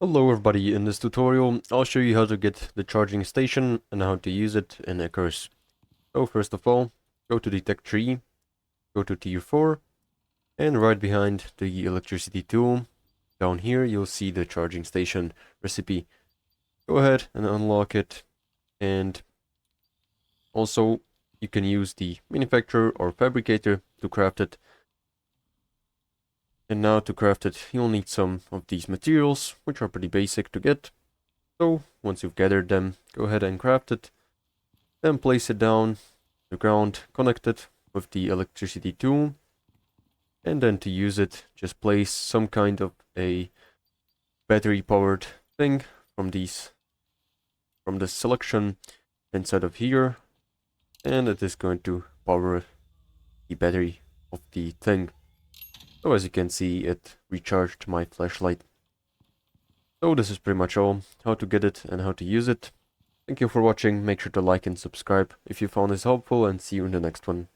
Hello everybody, in this tutorial I'll show you how to get the charging station and how to use it in ICARUS. So first of all, go to detect tree, go to tier 4, and right behind the electricity tool, down here you'll see the charging station recipe. Go ahead and unlock it, and also you can use the manufacturer or fabricator to craft it. And now to craft it, you'll need some of these materials, which are pretty basic to get. So once you've gathered them, go ahead and craft it. Then place it down the ground, connect it with the electricity tool. And then to use it, just place some kind of a battery powered thing from this selection inside of here. And it is going to power the battery of the thing. So as you can see, it recharged my flashlight. So this is pretty much all, how to get it and how to use it. Thank you for watching, make sure to like and subscribe if you found this helpful, and see you in the next one.